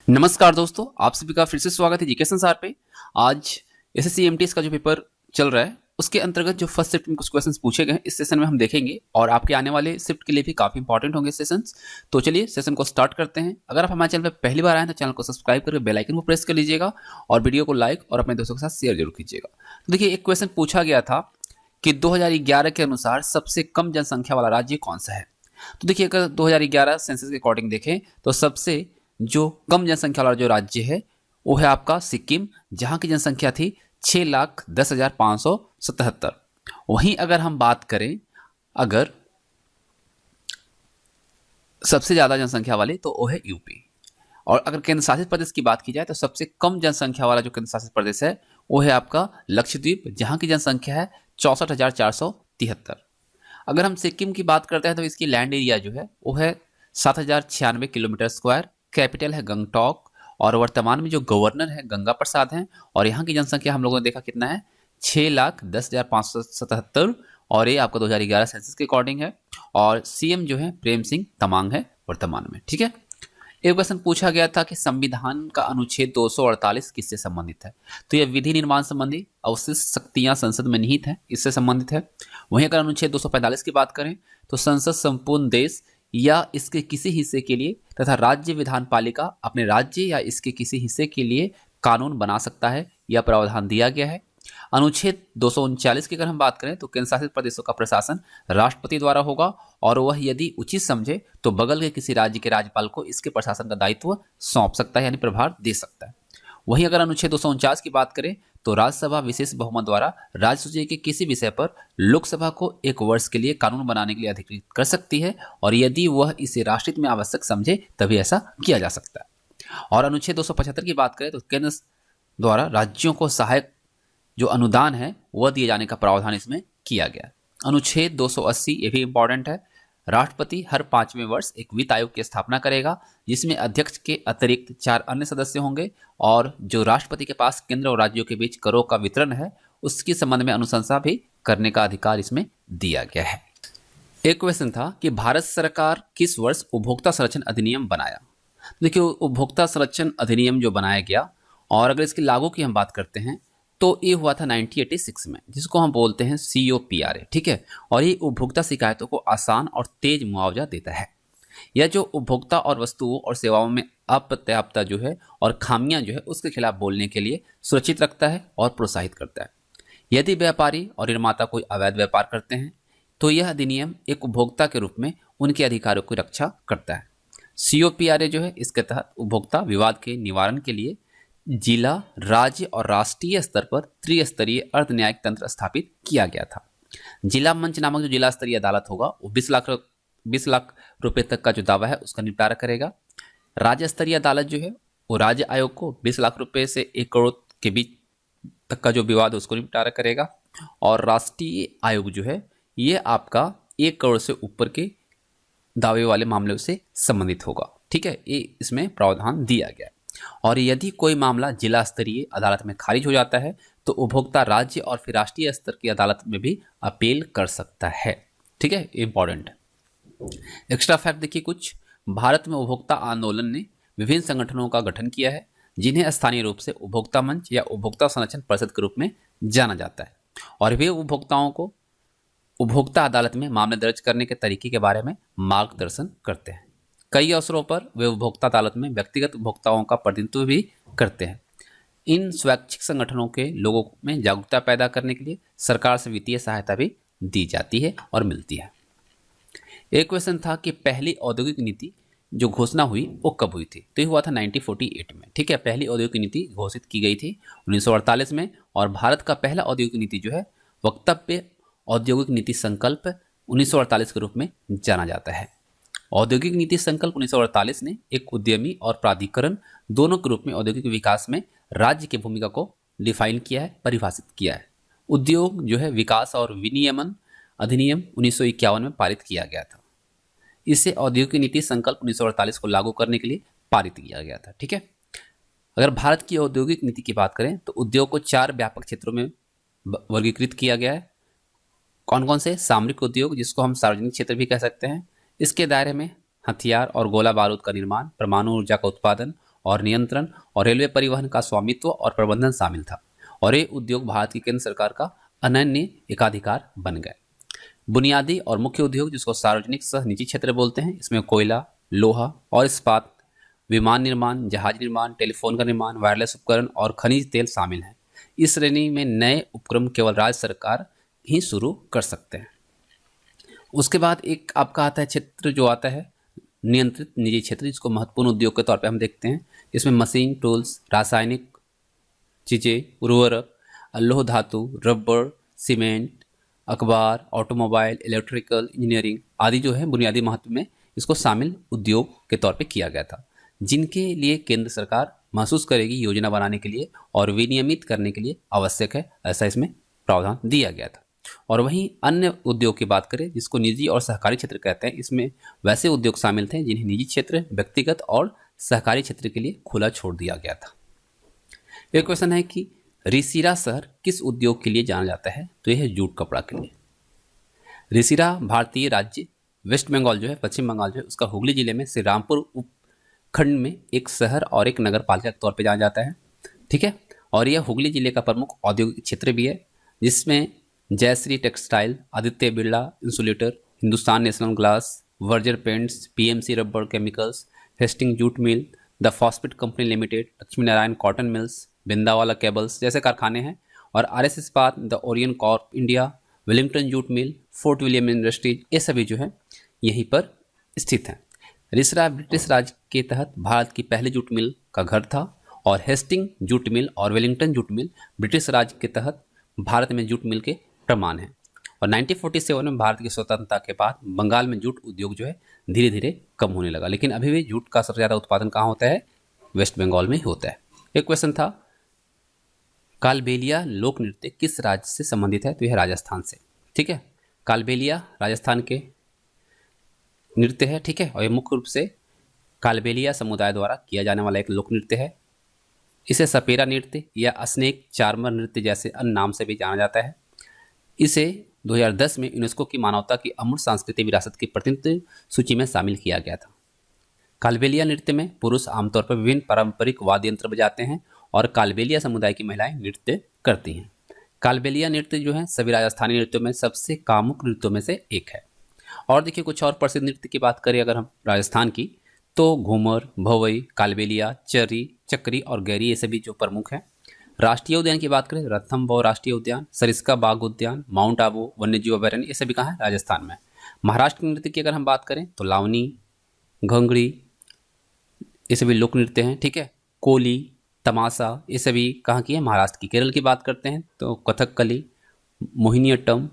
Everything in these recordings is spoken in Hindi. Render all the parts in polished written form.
नमस्कार दोस्तों, आप सभी का फिर से स्वागत है जीके संसार पे। आज एसएससी एमटीएस का जो पेपर चल रहा है उसके अंतर्गत जो फर्स्ट शिफ्ट में कुछ क्वेश्चंस पूछे गए हैं इस सेशन में हम देखेंगे और आपके आने वाले शिफ्ट के लिए भी काफी इंपॉर्टेंट होंगे सेशंस। तो चलिए सेशन को स्टार्ट करते हैं। अगर आप हमारे चैनल पर पहली बार आए तो चैनल को सब्सक्राइब करके बेल आइकन को प्रेस कर लीजिएगा और वीडियो को लाइक और अपने दोस्तों के साथ शेयर जरूर कीजिएगा। तो देखिए, एक क्वेश्चन पूछा गया था कि 2011 के अनुसार सबसे कम जनसंख्या वाला राज्य कौन सा है। तो देखिए, अगर 2011 सेंसस के अकॉर्डिंग देखें तो सबसे जो कम जनसंख्या वाला जो राज्य है वो है आपका सिक्किम, जहां की जनसंख्या थी 6,10,577। वहीं अगर हम बात करें अगर सबसे ज्यादा जनसंख्या वाले तो वो है यूपी। और अगर केंद्र शासित प्रदेश की बात की जाए तो सबसे कम जनसंख्या वाला जो केंद्र शासित प्रदेश है वो है आपका लक्षद्वीप, जहां की जनसंख्या है 64,473। अगर हम सिक्किम की बात करते हैं तो इसकी लैंड एरिया जो है वो है 7,096 किलोमीटर स्क्वायर। कैपिटल है गंगटोक और वर्तमान में जो गवर्नर है गंगा प्रसाद हैं। और यहाँ की जनसंख्या हम लोगों ने देखा कितना है, 6,10,577। और ये आपका 2011 सेंसस के अकॉर्डिंग है। और सीएम जो है प्रेम सिंह तमांग है वर्तमान में। ठीक है, एक क्वेश्चन पूछा गया था कि संविधान का अनुच्छेद 248 किससे संबंधित है। तो यह विधि निर्माण संबंधी अवशिष्ट शक्तियां संसद में निहित है, इससे संबंधित है। वहीं अगर अनुच्छेद 245 की बात करें तो संसद संपूर्ण देश या इसके किसी हिस्से के लिए तथा राज्य विधान पालिका अपने राज्य या इसके किसी हिस्से के लिए कानून बना सकता है, यह प्रावधान दिया गया है। अनुच्छेद 239 की अगर हम बात करें तो केंद्र शासित प्रदेशों का प्रशासन राष्ट्रपति द्वारा होगा और वह यदि उचित समझे तो बगल के किसी राज्य के राज्यपाल को इसके प्रशासन का दायित्व सौंप सकता है, यानी प्रभार दे सकता है। वहीं अगर अनुच्छेद 249 की बात करें तो राज्यसभा विशेष बहुमत द्वारा राज्य सूची के किसी विषय पर लोकसभा को 1 वर्ष के लिए कानून बनाने के लिए अधिकृत कर सकती है और यदि वह इसे राष्ट्रहित में आवश्यक समझे तभी ऐसा किया जा सकता है। और अनुच्छेद 275 की बात करें तो केंद्र द्वारा राज्यों को सहायक जो अनुदान है वह दिए जाने का प्रावधान इसमें किया गया। अनुच्छेद 280 ये भी इंपॉर्टेंट है। राष्ट्रपति हर 5वें वर्ष एक वित्त आयोग की स्थापना करेगा जिसमें अध्यक्ष के अतिरिक्त 4 अन्य सदस्य होंगे और जो राष्ट्रपति के पास केंद्र और राज्यों के बीच करों का वितरण है उसके संबंध में अनुशंसा भी करने का अधिकार इसमें दिया गया है। एक क्वेश्चन था कि भारत सरकार किस वर्ष उपभोक्ता संरक्षण अधिनियम बनाया। देखिए, उपभोक्ता संरक्षण अधिनियम जो बनाया गया और अगर इसकी लागू की हम बात करते हैं तो ये हुआ था 1986 में, जिसको हम बोलते हैं COPRA। ठीक है, और ये उपभोक्ता शिकायतों को आसान और तेज मुआवजा देता है। यह जो उपभोक्ता और वस्तुओं और सेवाओं में अपर्याप्तता जो है और खामियां जो है उसके खिलाफ बोलने के लिए सुरक्षित रखता है और प्रोत्साहित करता है। यदि व्यापारी और निर्माता कोई अवैध व्यापार करते हैं तो यह अधिनियम एक उपभोक्ता के रूप में उनके अधिकारों की रक्षा करता है। COPRA जो है इसके तहत उपभोक्ता विवाद के निवारण के लिए जिला, राज्य और राष्ट्रीय स्तर पर त्रिस्तरीय अर्ध न्यायिक तंत्र स्थापित किया गया था। जिला मंच नामक जो जिला स्तरीय अदालत होगा वो 20 लाख रुपए तक का जो दावा है उसका निपटारा करेगा। राज्य स्तरीय अदालत जो है वो राज्य आयोग को 20 लाख रुपए से 1 करोड़ के बीच तक का जो विवाद है उसको निपटारा करेगा। और राष्ट्रीय आयोग जो है ये आपका 1 करोड़ से ऊपर के दावे वाले मामलों से संबंधित होगा। ठीक है, ये इसमें प्रावधान दिया गया है। और यदि कोई मामला जिला स्तरीय अदालत में खारिज हो जाता है तो उपभोक्ता राज्य और फिर राष्ट्रीय स्तर की अदालत में भी अपील कर सकता है। ठीक है, इंपॉर्टेंट एक्स्ट्रा फैक्ट देखिए कुछ। भारत में उपभोक्ता आंदोलन ने विभिन्न संगठनों का गठन किया है जिन्हें स्थानीय रूप से उपभोक्ता मंच या उपभोक्ता संरक्षण परिषद के रूप में जाना जाता है। और वे उपभोक्ताओं को उपभोक्ता अदालत में मामले दर्ज करने के तरीके के बारे में मार्गदर्शन करते हैं। कई अवसरों पर वे उपभोक्ता अदालत में व्यक्तिगत उपभोक्ताओं का प्रतिनिधित्व भी करते हैं। इन स्वैच्छिक संगठनों के लोगों में जागरूकता पैदा करने के लिए सरकार से वित्तीय सहायता भी दी जाती है और मिलती है। एक क्वेश्चन था कि पहली औद्योगिक नीति जो घोषणा हुई वो कब हुई थी। तो ये हुआ था 1948 में। ठीक है, पहली औद्योगिक नीति घोषित की गई थी 1948 में। और भारत का पहला औद्योगिक नीति जो है वक्तव्य औद्योगिक नीति संकल्प 1948 के रूप में जाना जाता है। औद्योगिक नीति संकल्प 1948 ने एक उद्यमी और प्राधिकरण दोनों के रूप में औद्योगिक विकास में राज्य की भूमिका को डिफाइन किया है, परिभाषित किया है। उद्योग जो है विकास और विनियमन अधिनियम 1951 में पारित किया गया था। इसे औद्योगिक नीति संकल्प 1948 को लागू करने के लिए पारित किया गया था। ठीक है, अगर भारत की औद्योगिक नीति की बात करें तो उद्योग को 4 व्यापक क्षेत्रों में वर्गीकृत किया गया है। कौन कौन से? सामरिक उद्योग, जिसको हम सार्वजनिक क्षेत्र भी कह सकते हैं। इसके दायरे में हथियार और गोला बारूद का निर्माण, परमाणु ऊर्जा का उत्पादन और नियंत्रण और रेलवे परिवहन का स्वामित्व और प्रबंधन शामिल था और ये उद्योग भारत की केंद्र सरकार का अनन्य एकाधिकार बन गए। बुनियादी और मुख्य उद्योग जिसको सार्वजनिक सह निजी क्षेत्र बोलते हैं, इसमें कोयला, लोहा और इस्पात, विमान निर्माण, जहाज निर्माण, टेलीफोन का निर्माण, वायरलेस उपकरण और खनिज तेल शामिल हैं। इस श्रेणी में नए उपक्रम केवल राज्य सरकार ही शुरू कर सकते हैं। उसके बाद एक आपका आता है क्षेत्र जो आता है नियंत्रित निजी क्षेत्र, जिसको महत्वपूर्ण उद्योग के तौर पे हम देखते हैं। इसमें मशीन, टूल्स, रासायनिक चीज़ें, उर्वरक, लौह धातु, रबर, सीमेंट, अखबार, ऑटोमोबाइल, इलेक्ट्रिकल इंजीनियरिंग आदि जो है बुनियादी महत्व में इसको शामिल उद्योग के तौर पे किया गया था, जिनके लिए केंद्र सरकार महसूस करेगी योजना बनाने के लिए और विनियमित करने के लिए आवश्यक है, ऐसा इसमें प्रावधान दिया गया था। और वहीं अन्य उद्योग की बात करें जिसको निजी और सहकारी क्षेत्र कहते हैं, इसमें वैसे उद्योग शामिल थे जिन्हें निजी क्षेत्र, व्यक्तिगत और सहकारी क्षेत्र के लिए खुला छोड़ दिया गया था। एक क्वेश्चन है कि रिसिरा शहर किस उद्योग के लिए जाना जाता है, तो यह है जूट कपड़ा के लिए। रिसिरा भारतीय राज्य वेस्ट बंगाल जो है, पश्चिम बंगाल जो है, उसका हुगली जिले में श्री रामपुर उपखंड में एक शहर और एक नगर पालिका के तौर पे जाना जाता है। ठीक है, और यह हुगली जिले का प्रमुख औद्योगिक क्षेत्र भी है, जिसमें Jayashree Textile, Aditya Birla Insulator, Hindustan National Glass, Berger Paints, PMC Rubber Chemicals, Hasting Jute Mill, the Phosphate Company Limited, Lakshmi Narayan Cotton Mills, Bindawala Cables जैसे कारखाने हैं, और RS Ispat, the Orion Corp India, Wellington Jute Mill, Fort William Industries, ये सभी जो है यहीं पर स्थित हैं। रिसरा ब्रिटिश राज के तहत भारत की पहली जूट मिल का घर था और हेस्टिंग जूट मिल और वेलिंगटन जूट मिल ब्रिटिश राज के तहत भारत में जूट मिल के प्रमाण हैं। और 1947 में भारत की स्वतंत्रता के बाद बंगाल में जूट उद्योग जो है धीरे धीरे कम होने लगा, लेकिन अभी भी जूट का सबसे ज़्यादा उत्पादन कहाँ होता है, वेस्ट बंगाल में ही होता है। एक क्वेश्चन था कालबेलिया लोक नृत्य किस राज्य से संबंधित है, तो यह राजस्थान से। ठीक है, कालबेलिया राजस्थान के नृत्य है। ठीक है, और यह मुख्य रूप से कालबेलिया समुदाय द्वारा किया जाने वाला एक लोक नृत्य है। इसे सपेरा नृत्य या स्नेक चार्मर नृत्य जैसे अन्य नाम से भी जाना जाता है। इसे 2010 में यूनेस्को की मानवता की अमूर्त सांस्कृतिक विरासत की प्रतिनिधि सूची में शामिल किया गया था। कालबेलिया नृत्य में पुरुष आमतौर पर विभिन्न पारंपरिक वाद्य यंत्र बजाते हैं और कालबेलिया समुदाय की महिलाएं नृत्य करती हैं। कालबेलिया नृत्य जो है सभी राजस्थानी नृत्यों में सबसे कामुक नृत्यों में से एक है। और देखिए कुछ और प्रसिद्ध नृत्य की बात करें अगर हम राजस्थान की, तो घूमर, भवई, कालबेलिया, चर्री, चक्री और गैरी ये सभी जो प्रमुख हैं। राष्ट्रीय उद्यान की बात करें, रणथंभौर राष्ट्रीय उद्यान, सरिस्का बाघ उद्यान, माउंट आबू वन्यजीव अभयारण्य, ये सभी कहाँ है, राजस्थान में। महाराष्ट्र के नृत्य की अगर हम बात करें तो लावनी, घंगड़ी, ये सभी लोक नृत्य हैं। ठीक है, कोली, तमाशा, ये सभी कहाँ की है, महाराष्ट्र की। केरल की बात करते हैं तो कथकली, मोहिनीअट्टम,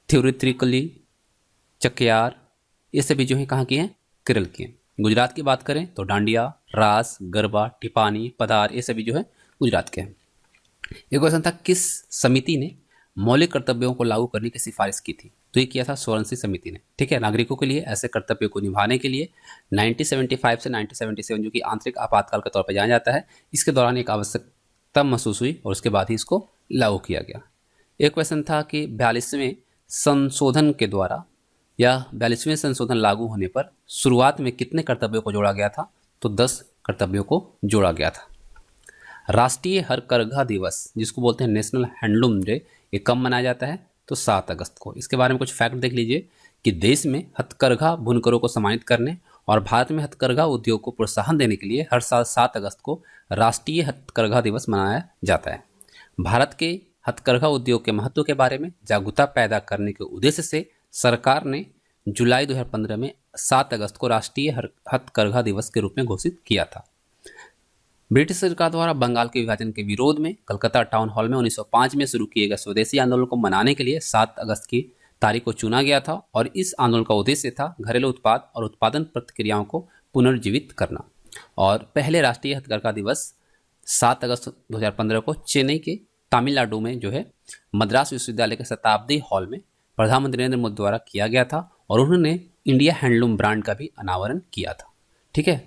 थिरुचिरापल्ली, चकयार, ये सभी जो है कहाँ की हैं, केरल की हैं। गुजरात की बात करें तो डांडिया, रास, गरबा, टिपानी, पधार, ये सभी जो है गुजरात के हैं। एक क्वेश्चन था किस समिति ने मौलिक कर्तव्यों को लागू करने की सिफारिश की थी, तो ये किया था सोरेनसी समिति ने। ठीक है, नागरिकों के लिए ऐसे कर्तव्यों को निभाने के लिए 1975 से 1977 जो कि आंतरिक आपातकाल के तौर पर जाना जाता है, इसके दौरान एक आवश्यकता महसूस हुई और उसके बाद ही इसको लागू किया गया। एक क्वेश्चन था कि 42वें संशोधन के द्वारा या 42वें संशोधन लागू होने पर शुरुआत में कितने कर्तव्यों को जोड़ा गया था, तो 10 कर्तव्यों को जोड़ा गया था। राष्ट्रीय हथकरघा दिवस जिसको बोलते हैं नेशनल हैंडलूम डे, ये कब मनाया जाता है, तो 7 अगस्त को। इसके बारे में कुछ फैक्ट देख लीजिए कि देश में हथकरघा बुनकरों को सम्मानित करने और भारत में हथकरघा उद्योग को प्रोत्साहन देने के लिए हर साल 7 अगस्त को राष्ट्रीय हथकरघा दिवस मनाया जाता है। भारत के हथकरघा उद्योग के महत्व के बारे में जागरूकता पैदा करने के उद्देश्य से सरकार ने जुलाई 2015 में 7 अगस्त को राष्ट्रीय हथकरघा दिवस के रूप में घोषित किया था। ब्रिटिश सरकार द्वारा बंगाल के विभाजन के विरोध में कलकत्ता टाउन हॉल में 1905 में शुरू किए गए स्वदेशी आंदोलन को मनाने के लिए 7 अगस्त की तारीख को चुना गया था और इस आंदोलन का उद्देश्य था घरेलू उत्पाद और उत्पादन प्रक्रियाओं को पुनर्जीवित करना। और पहले राष्ट्रीय हथकरघा दिवस 7 अगस्त 2015 को चेन्नई के तमिलनाडु में जो है मद्रास विश्वविद्यालय के शताब्दी हॉल में प्रधानमंत्री नरेंद्र मोदी द्वारा किया गया था और उन्होंने इंडिया हैंडलूम ब्रांड का भी अनावरण किया था। ठीक है,